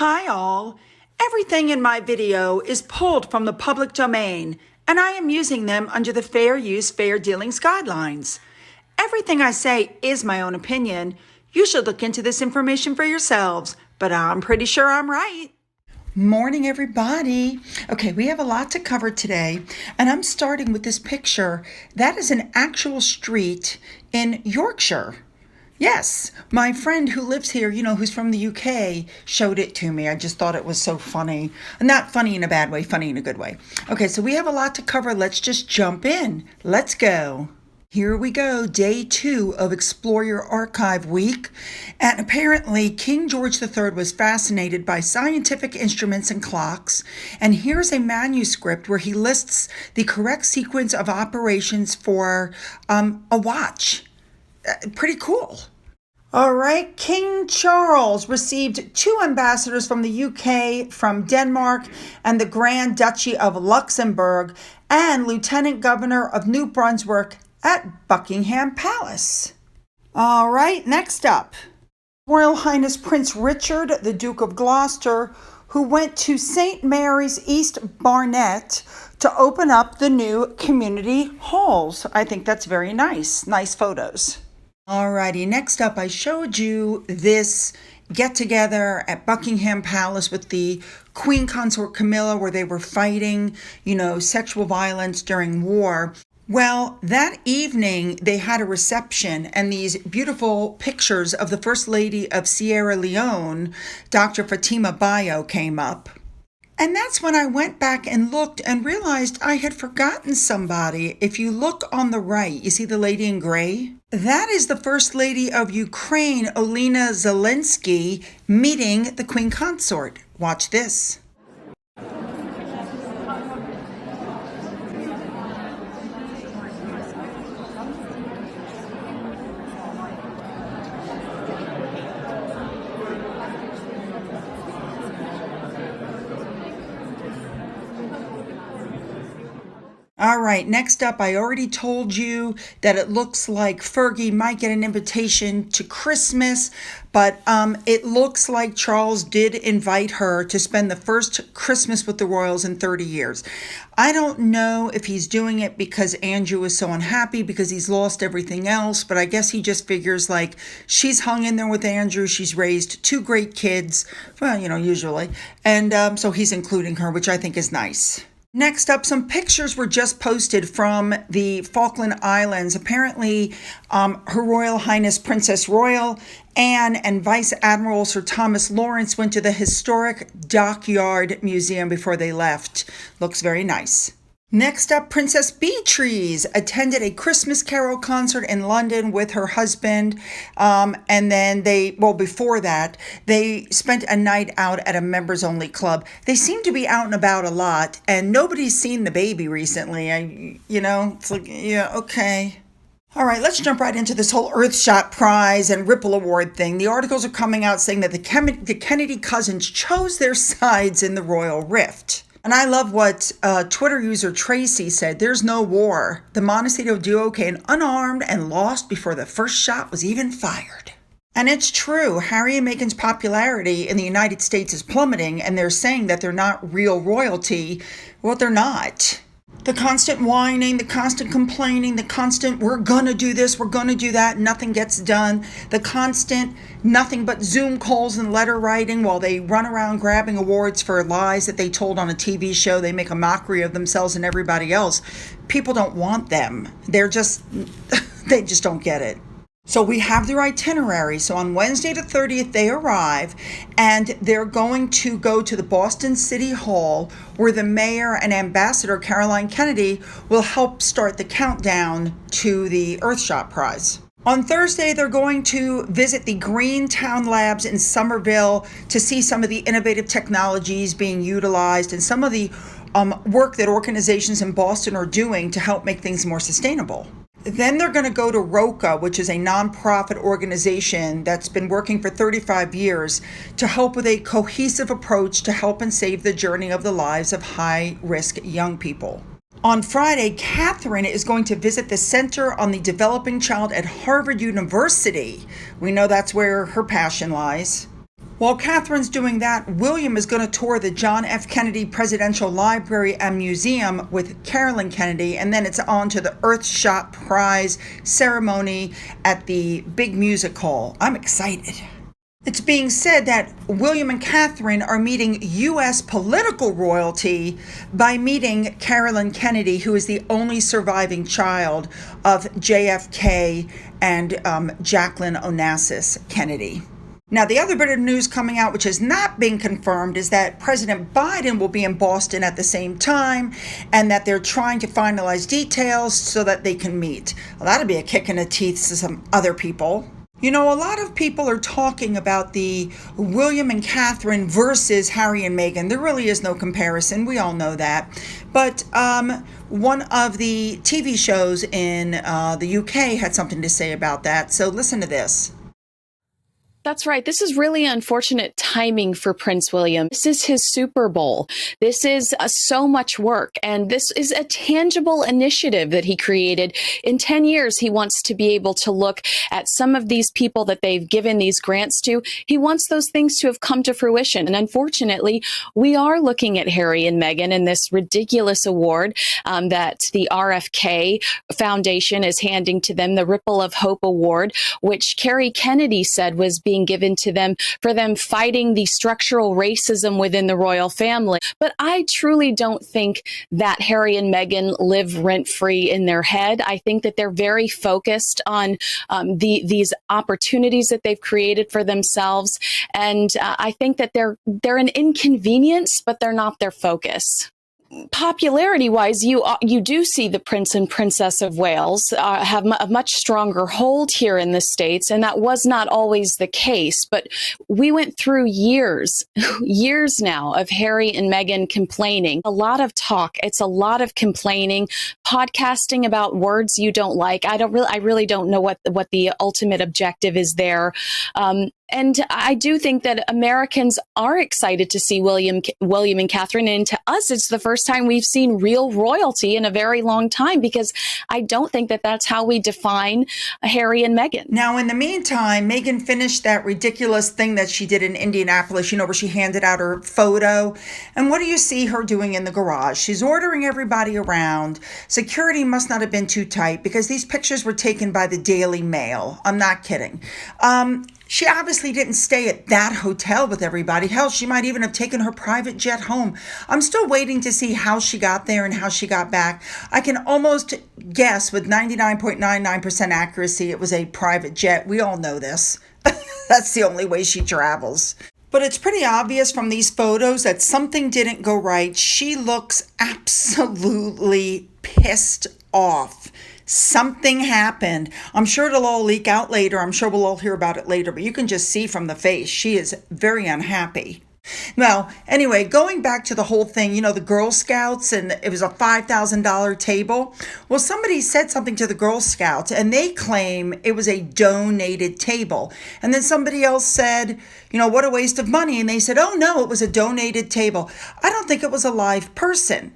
Hi all! Everything in my video is pulled from the public domain, and I am using them under the Fair Use, Fair Dealings guidelines. Everything I say is my own opinion. You should look into this information for yourselves, but I'm pretty sure I'm right. Morning, everybody. Okay, we have a lot to cover today, and I'm starting with this picture. That is an actual street in Yorkshire. Yes, my friend who lives here, who's from the UK, showed it to me. I just thought it was so funny. Not funny in a bad way, funny in a good way. Okay, so we have a lot to cover. Let's just jump in. Let's go. Here we go, day 2 of Explore Your Archive Week. And apparently, King George III was fascinated by scientific instruments and clocks. And here's a manuscript where he lists the correct sequence of operations for a watch. Pretty cool. All right, King Charles received 2 ambassadors from the UK, from Denmark, and the Grand Duchy of Luxembourg, and Lieutenant Governor of New Brunswick at Buckingham Palace. All right, next up, Royal Highness Prince Richard, the Duke of Gloucester, who went to St. Mary's East Barnet to open up the new community halls. I think that's very nice. Nice photos. Alrighty, next up, I showed you this get-together at Buckingham Palace with the Queen Consort Camilla where they were fighting, sexual violence during war. Well, that evening, they had a reception, and these beautiful pictures of the First Lady of Sierra Leone, Dr. Fatima Bayo, came up. And that's when I went back and looked and realized I had forgotten somebody. If you look on the right, you see the lady in gray? That is the First Lady of Ukraine, Olena Zelensky, meeting the Queen Consort. Watch this. All right, next up, I already told you that it looks like Fergie might get an invitation to Christmas, but it looks like Charles did invite her to spend the first Christmas with the royals in 30 years. I don't know if he's doing it because Andrew is so unhappy because he's lost everything else, but I guess he just figures like she's hung in there with Andrew. She's raised 2 great kids, well, usually, and so he's including her, which I think is nice. Next up, some pictures were just posted from the Falkland Islands. Apparently, Her Royal Highness Princess Royal Anne and Vice Admiral Sir Thomas Lawrence went to the historic Dockyard Museum before they left. Looks very nice. Next up, Princess Beatrice attended a Christmas Carol concert in London with her husband. And then before that, they spent a night out at a members-only club. They seem to be out and about a lot, and nobody's seen the baby recently. It's like, yeah, okay. All right, let's jump right into this whole Earthshot Prize and Ripple Award thing. The articles are coming out saying that the Kennedy cousins chose their sides in the royal rift. And I love what Twitter user Tracy said. There's no war. The Montecito duo came unarmed and lost before the first shot was even fired. And it's true. Harry and Meghan's popularity in the United States is plummeting, and they're saying that they're not real royalty. Well, they're not. The constant whining, the constant complaining, the constant, we're going to do this, we're going to do that, nothing gets done. The constant, nothing but Zoom calls and letter writing while they run around grabbing awards for lies that they told on a TV show. They make a mockery of themselves and everybody else. People don't want them. They just don't get it. So we have their itinerary. So on Wednesday the 30th, they arrive, and they're going to go to the Boston City Hall, where the mayor and Ambassador Caroline Kennedy will help start the countdown to the Earthshot Prize. On Thursday, they're going to visit the Greentown Labs in Somerville to see some of the innovative technologies being utilized and some of the work that organizations in Boston are doing to help make things more sustainable. Then they're going to go to ROCA, which is a nonprofit organization that's been working for 35 years to help with a cohesive approach to help and save the journey of the lives of high-risk young people. On Friday, Catherine is going to visit the Center on the Developing Child at Harvard University. We know that's where her passion lies. While Catherine's doing that, William is going to tour the John F. Kennedy Presidential Library and Museum with Carolyn Kennedy, and then it's on to the Earthshot Prize ceremony at the big music hall. I'm excited. It's being said that William and Catherine are meeting U.S. political royalty by meeting Carolyn Kennedy, who is the only surviving child of JFK and Jacqueline Onassis Kennedy. Now, the other bit of news coming out, which has not been confirmed, is that President Biden will be in Boston at the same time and that they're trying to finalize details so that they can meet. Well, that'll be a kick in the teeth to some other people. You know, a lot of people are talking about the William and Catherine versus Harry and Meghan. There really is no comparison. We all know that. But one of the TV shows in the UK had something to say about that. So listen to this. That's right. This is really unfortunate timing for Prince William. This is his Super Bowl. This is so much work. And this is a tangible initiative that he created. In 10 years, he wants to be able to look at some of these people that they've given these grants to. He wants those things to have come to fruition. And unfortunately, we are looking at Harry and Meghan and this ridiculous award that the RFK Foundation is handing to them, the Ripple of Hope Award, which Kerry Kennedy said was being given to them for them fighting the structural racism within the royal family. But I truly don't think that Harry and Meghan live rent-free in their head. I think that they're very focused on these opportunities that they've created for themselves. And I think that they're an inconvenience, but they're not their focus. Popularity-wise, you do see the Prince and Princess of Wales have a much stronger hold here in the States, and that was not always the case. But we went through years now of Harry and Meghan complaining. A lot of talk. It's a lot of complaining, podcasting about words you don't like. I really don't know what the ultimate objective is there. And I do think that Americans are excited to see William and Catherine. And to us, it's the first time we've seen real royalty in a very long time, because I don't think that that's how we define Harry and Meghan. Now, in the meantime, Meghan finished that ridiculous thing that she did in Indianapolis, where she handed out her photo. And what do you see her doing in the garage? She's ordering everybody around. Security must not have been too tight, because these pictures were taken by the Daily Mail. I'm not kidding. She obviously didn't stay at that hotel with everybody. Hell, she might even have taken her private jet home. I'm still waiting to see how she got there and how she got back. I can almost guess with 99.99% accuracy it was a private jet. We all know this. That's the only way she travels. But it's pretty obvious from these photos that something didn't go right. She looks absolutely pissed off. Something happened. I'm sure it'll all leak out later. I'm sure we'll all hear about it later, but you can just see from the face, she is very unhappy. Well, anyway, going back to the whole thing, the Girl Scouts, and it was a $5,000 table. Well, somebody said something to the Girl Scouts, and they claim it was a donated table. And then somebody else said, what a waste of money. And they said, oh, no, it was a donated table. I don't think it was a live person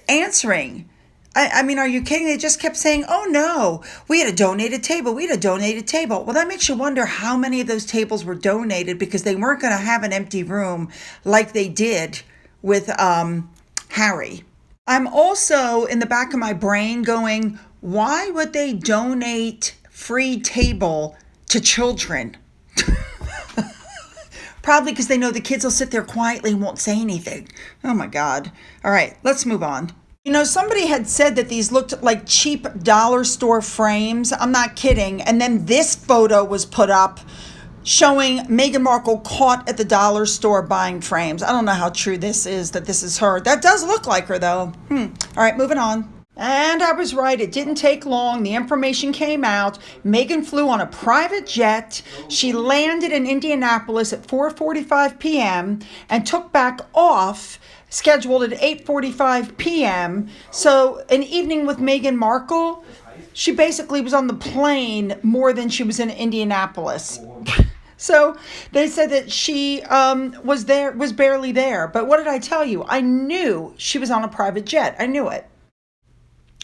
answering. I mean, are you kidding? They just kept saying, oh, no, we had a donated table. We had a donated table. Well, that makes you wonder how many of those tables were donated, because they weren't going to have an empty room like they did with Harry. I'm also in the back of my brain going, why would they donate free table to children? Probably because they know the kids will sit there quietly and won't say anything. Oh, my God. All right, let's move on. Somebody had said that these looked like cheap dollar store frames. I'm not kidding. And then this photo was put up showing Meghan Markle caught at the dollar store buying frames. I don't know how true this is, that this is her. That does look like her, though. All right, moving on. And I was right. It didn't take long. The information came out. Meghan flew on a private jet. She landed in Indianapolis at 4:45 p.m. and took back off, scheduled at 8:45 p.m. So an evening with Meghan Markle, she basically was on the plane more than she was in Indianapolis. So they said that she was barely there. But what did I tell you? I knew she was on a private jet. I knew it.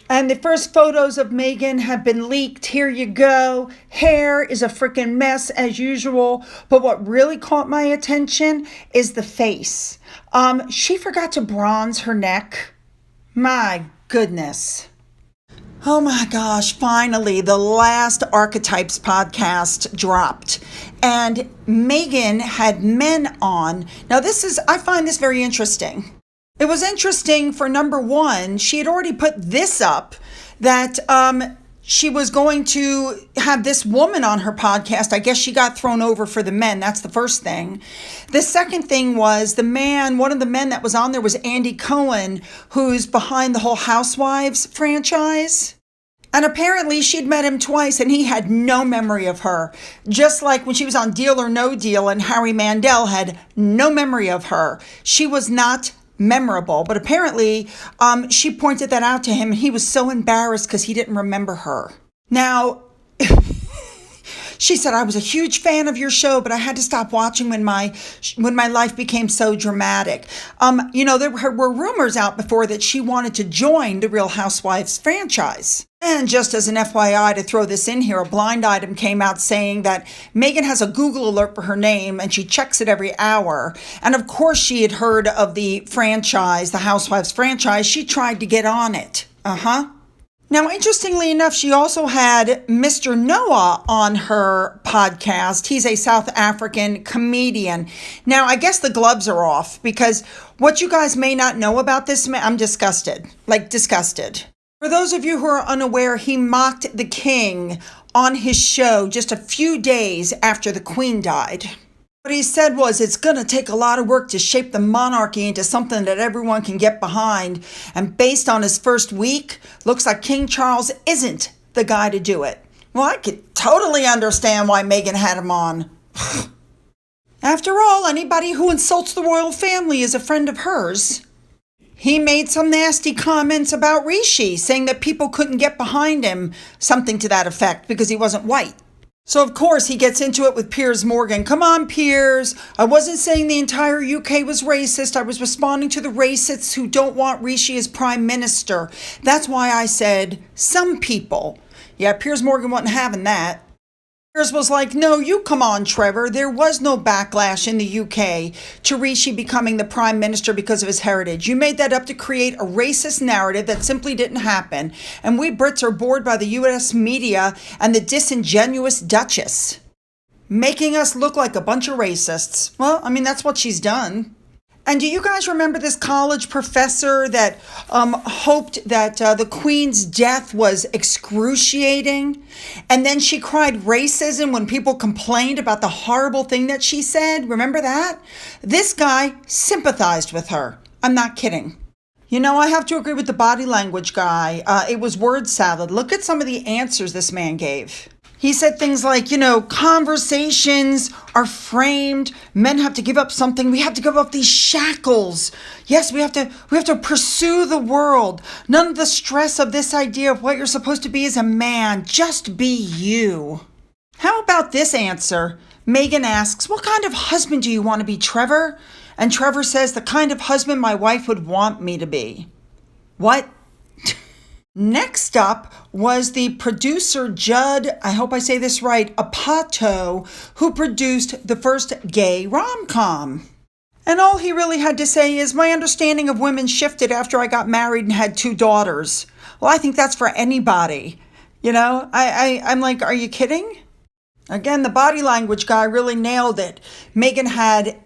And the first photos of Meghan have been leaked. Here you go. Hair is a freaking mess as usual. But what really caught my attention is the face. She forgot to bronze her neck. My goodness. Oh my gosh, finally, the last Archetypes podcast dropped. And Meghan had men on. Now, I find this very interesting. It was interesting for number one, she had already put this up that she was going to have this woman on her podcast. I guess she got thrown over for the men. That's the first thing. The second thing was one of the men that was on there was Andy Cohen, who's behind the whole Housewives franchise. And apparently she'd met him twice and he had no memory of her. Just like when she was on Deal or No Deal and Harry Mandel had no memory of her. She was not memorable, but apparently she pointed that out to him and he was so embarrassed because he didn't remember her. Now, she said, I was a huge fan of your show, but I had to stop watching when my life became so dramatic. There were rumors out before that she wanted to join the Real Housewives franchise. And just as an FYI to throw this in here, a blind item came out saying that Meghan has a Google alert for her name and she checks it every hour. And of course she had heard of the franchise, the Housewives franchise. She tried to get on it. Now, interestingly enough, she also had Mr. Noah on her podcast. He's a South African comedian. Now, I guess the gloves are off because what you guys may not know about this man, I'm disgusted. Disgusted. For those of you who are unaware, he mocked the king on his show just a few days after the queen died. What he said was, it's going to take a lot of work to shape the monarchy into something that everyone can get behind. And based on his first week, looks like King Charles isn't the guy to do it. Well, I could totally understand why Meghan had him on. After all, anybody who insults the royal family is a friend of hers. He made some nasty comments about Rishi, saying that people couldn't get behind him, something to that effect, because he wasn't white. So, of course, he gets into it with Piers Morgan. Come on, Piers. I wasn't saying the entire UK was racist. I was responding to the racists who don't want Rishi as prime minister. That's why I said some people. Yeah, Piers Morgan wasn't having that. Piers was like, no, you come on, Trevor. There was no backlash in the UK to Rishi becoming the prime minister because of his heritage. You made that up to create a racist narrative that simply didn't happen. And we Brits are bored by the US media and the disingenuous Duchess, making us look like a bunch of racists. Well, I mean, that's what she's done. And do you guys remember this college professor that hoped that the Queen's death was excruciating? And then she cried racism when people complained about the horrible thing that she said? Remember that? This guy sympathized with her. I'm not kidding. You know, I have to agree with the body language guy. It was word salad. Look at some of the answers this man gave. He said things like, conversations are framed. Men have to give up something. We have to give up these shackles. Yes, we have to pursue the world. None of the stress of this idea of what you're supposed to be as a man. Just be you. How about this answer? Meghan asks, what kind of husband do you want to be, Trevor? And Trevor says, the kind of husband my wife would want me to be. What? Next up was the producer Judd, I hope I say this right, Apatow, who produced the first gay rom-com. And all he really had to say is, my understanding of women shifted after I got married and had 2 daughters. Well, I think that's for anybody. I'm like, are you kidding? Again, the body language guy really nailed it. Meghan had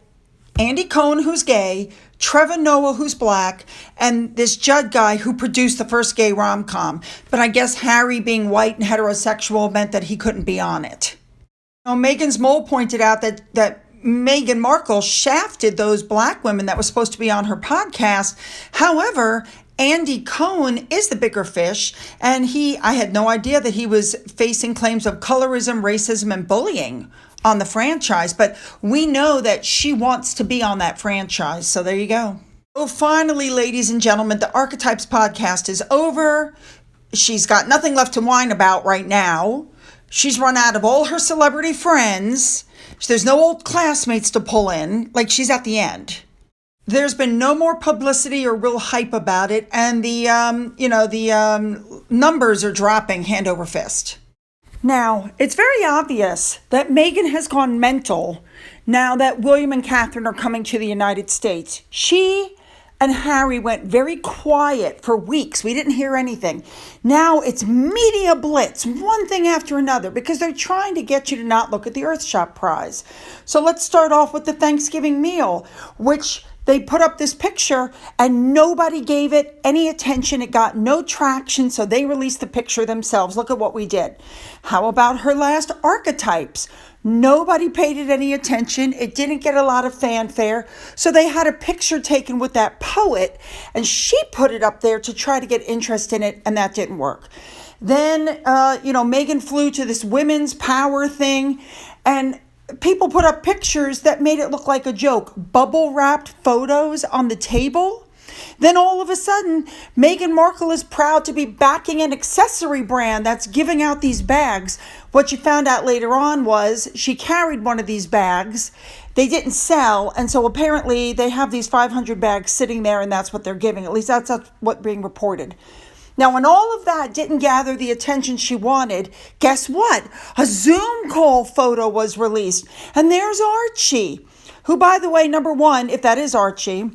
Andy Cohen, who's gay, Trevor Noah, who's black, and this Judd guy who produced the first gay rom-com. But I guess Harry being white and heterosexual meant that he couldn't be on it. Meghan's mole pointed out that Meghan Markle shafted those black women that were supposed to be on her podcast. However, Andy Cohen is the bigger fish, and I had no idea that he was facing claims of colorism, racism, and bullying on the franchise, but we know that she wants to be on that franchise, so there you go. So finally, ladies and gentlemen, the Archetypes podcast is over. She's got nothing left to whine about right now. She's run out of all her celebrity friends. There's no old classmates to pull in. She's at the end. There's been no more publicity or real hype about it, and the numbers are dropping hand over fist. Now, it's very obvious that Meghan has gone mental now that William and Catherine are coming to the United States. She and Harry went very quiet for weeks. We didn't hear anything. Now it's media blitz, one thing after another, because they're trying to get you to not look at the Earthshot Prize. So let's start off with the Thanksgiving meal, which they put up this picture and nobody gave it any attention. It got no traction, so they released the picture themselves. Look at what we did. How about her last archetypes? Nobody paid it any attention. It didn't get a lot of fanfare. So they had a picture taken with that poet, and she put it up there to try to get interest in it, and that didn't work. Then, Meghan flew to this women's power thing, and people put up pictures that made it look like a joke. Bubble wrapped photos on the table. Then all of a sudden, Meghan Markle is proud to be backing an accessory brand that's giving out these bags. What you found out later on was she carried one of these bags. They didn't sell, and so apparently they have these 500 bags sitting there, and that's what they're giving. At least that's what's being reported. Now, when all of that didn't gather the attention she wanted, guess what? A Zoom call photo was released. And there's Archie, who, by the way, number one, if that is Archie,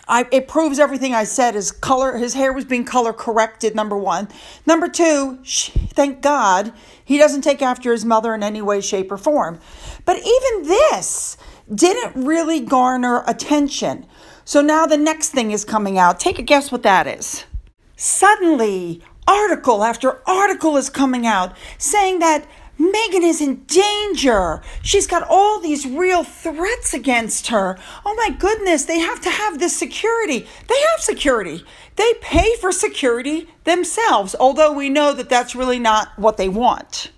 it proves everything I said. His hair was being color corrected, number one. Number two, thank God, he doesn't take after his mother in any way, shape, or form. But even this didn't really garner attention. So now the next thing is coming out. Take a guess what that is. Suddenly, article after article is coming out saying that Meghan is in danger. She's got all these real threats against her. Oh my goodness, they have to have this security. They have security. They pay for security themselves, although we know that that's really not what they want.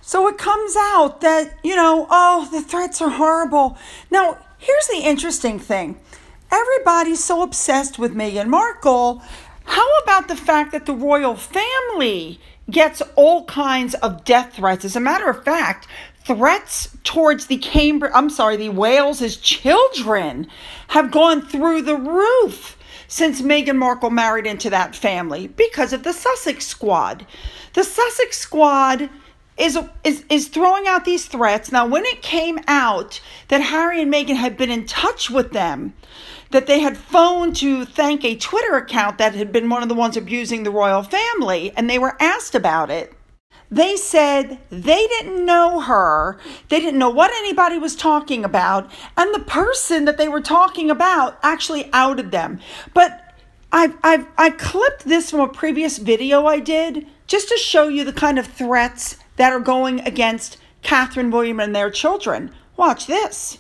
So it comes out that, the threats are horrible. Now, here's the interesting thing. Everybody's so obsessed with Meghan Markle. How about the fact that the royal family gets all kinds of death threats? As a matter of fact, threats towards the Wales' children have gone through the roof since Meghan Markle married into that family because of the Sussex Squad. The Sussex Squad is throwing out these threats. Now, when it came out that Harry and Meghan had been in touch with them, that they had phoned to thank a Twitter account that had been one of the ones abusing the royal family, and they were asked about it, they said they didn't know her, they didn't know what anybody was talking about, and the person that they were talking about actually outed them. But I clipped this from a previous video I did just to show you the kind of threats that are going against Catherine, William, and their children. Watch this.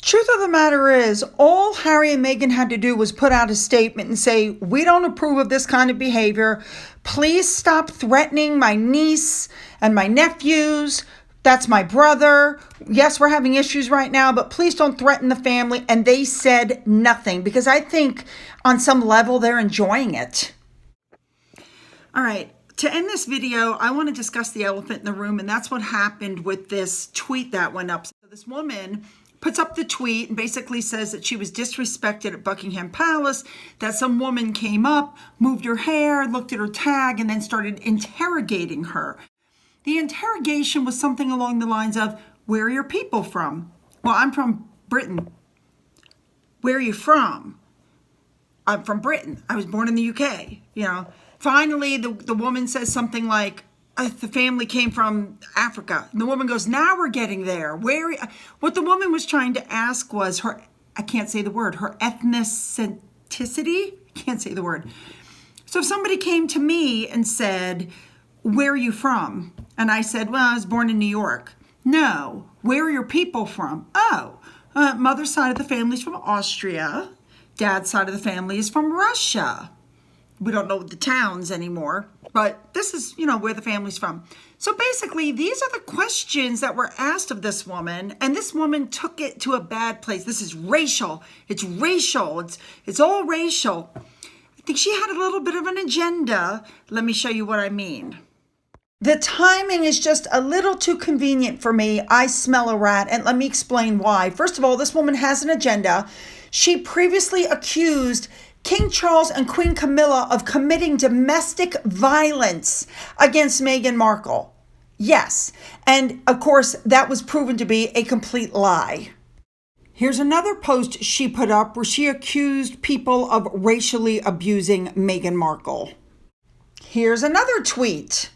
Truth of the matter is, all Harry and Meghan had to do was put out a statement and say, we don't approve of this kind of behavior. Please stop threatening my niece and my nephews. That's my brother. Yes, we're having issues right now, but please don't threaten the family. And they said nothing because I think on some level they're enjoying it. All right. To end this video, I want to discuss the elephant in the room, and that's what happened with this tweet that went up. So this woman puts up the tweet and basically says that she was disrespected at Buckingham Palace, that some woman came up, moved her hair, looked at her tag, and then started interrogating her. The interrogation was something along the lines of, where are your people from? Well, I'm from Britain. Where are you from? I'm from Britain. I was born in the UK. Finally, the woman says something like, the family came from Africa. And the woman goes, now we're getting there. What the woman was trying to ask was I can't say the word, her ethnicity? Can't say the word. So if somebody came to me and said, where are you from? And I said, well, I was born in New York. No. Where are your people from? Oh, mother's side of the family is from Austria. Dad's side of the family is from Russia. We don't know the towns anymore, but this is, where the family's from. So basically, these are the questions that were asked of this woman, and this woman took it to a bad place. This is racial. It's racial. It's all racial. I think she had a little bit of an agenda. Let me show you what I mean. The timing is just a little too convenient for me. I smell a rat, and let me explain why. First of all, this woman has an agenda. She previously accused King Charles and Queen Camilla of committing domestic violence against Meghan Markle. Yes, and of course, that was proven to be a complete lie. Here's another post she put up where she accused people of racially abusing Meghan Markle. Here's another tweet.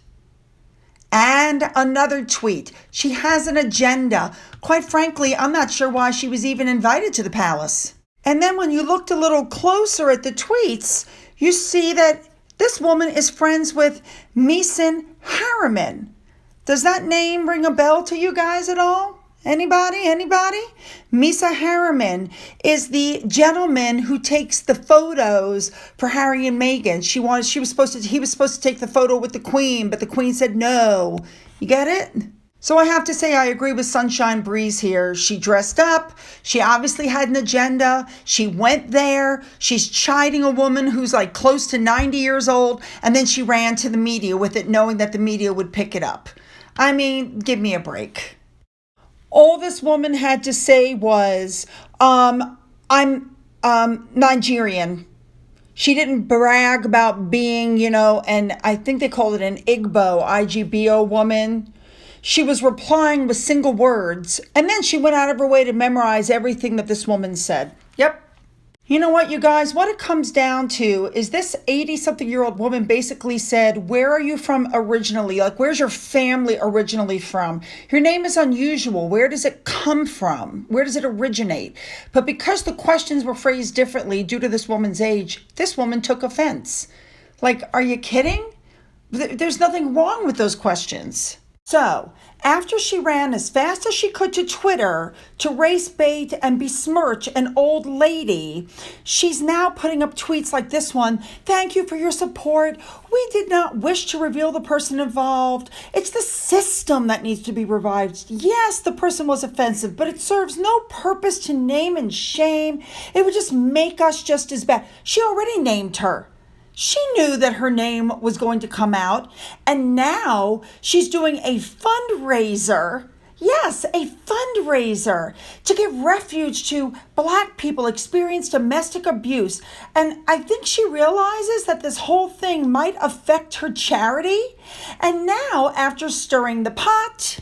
And another tweet. She has an agenda. Quite frankly, I'm not sure why she was even invited to the palace. And then when you looked a little closer at the tweets, you see that this woman is friends with Mason Harriman. Does that name ring a bell to you guys at all? Anybody? Misa Harriman is the gentleman who takes the photos for Harry and Meghan. He was supposed to take the photo with the Queen, but the Queen said no. You get it? So I have to say I agree with Sunshine Breeze here. She dressed up. She obviously had an agenda. She went there. She's chiding a woman who's like close to 90 years old, and then she ran to the media with it, knowing that the media would pick it up. I mean, give me a break. All this woman had to say was, I'm Nigerian. She didn't brag about being, and I think they called it an Igbo woman. She was replying with single words, and then she went out of her way to memorize everything that this woman said. Yep. You know what, you guys? What it comes down to is this 80-something-year-old woman basically said, where are you from originally? Like, where's your family originally from? Your name is unusual. Where does it come from? Where does it originate? But because the questions were phrased differently due to this woman's age, this woman took offense. Like, are you kidding? There's nothing wrong with those questions. So, after she ran as fast as she could to Twitter to race bait and besmirch an old lady, she's now putting up tweets like this one. Thank you for your support. We did not wish to reveal the person involved. It's the system that needs to be revived. Yes, the person was offensive, but it serves no purpose to name and shame. It would just make us just as bad. She already named her. She knew that her name was going to come out, and now she's doing a fundraiser. Yes, a fundraiser to give refuge to Black people experienced domestic abuse. And I think she realizes that this whole thing might affect her charity. And now, after stirring the pot,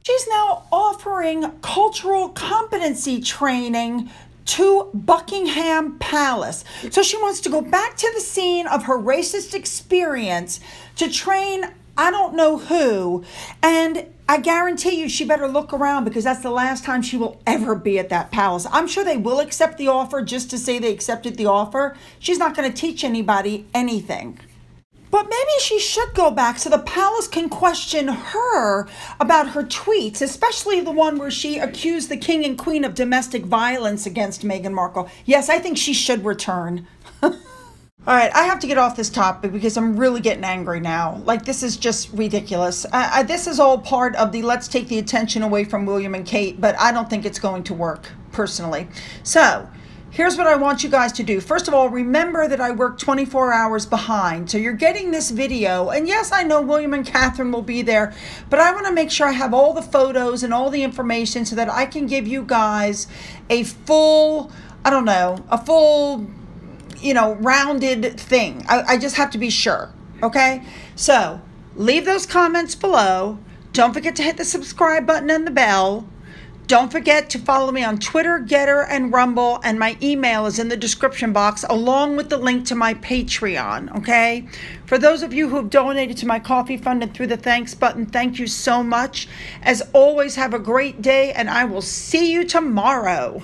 she's now offering cultural competency training to Buckingham Palace. So she wants to go back to the scene of her racist experience to train I don't know who. And I guarantee you she better look around, because that's the last time she will ever be at that palace. I'm sure they will accept the offer just to say they accepted the offer. She's not going to teach anybody anything. But maybe she should go back so the palace can question her about her tweets, especially the one where she accused the king and queen of domestic violence against Meghan Markle. Yes, I think she should return. All right, I have to get off this topic because I'm really getting angry now. Like, this is just ridiculous. This is all part of the let's take the attention away from William and Kate, but I don't think it's going to work, personally. So, here's what I want you guys to do. First of all, remember that I work 24 hours behind. So you're getting this video. And yes, I know William and Catherine will be there, but I want to make sure I have all the photos and all the information so that I can give you guys a full, rounded thing. I just have to be sure. Okay? So leave those comments below. Don't forget to hit the subscribe button and the bell. Don't forget to follow me on Twitter, Getter, and Rumble, and my email is in the description box along with the link to my Patreon, okay? For those of you who have donated to my coffee fund and through the thanks button, thank you so much. As always, have a great day, and I will see you tomorrow.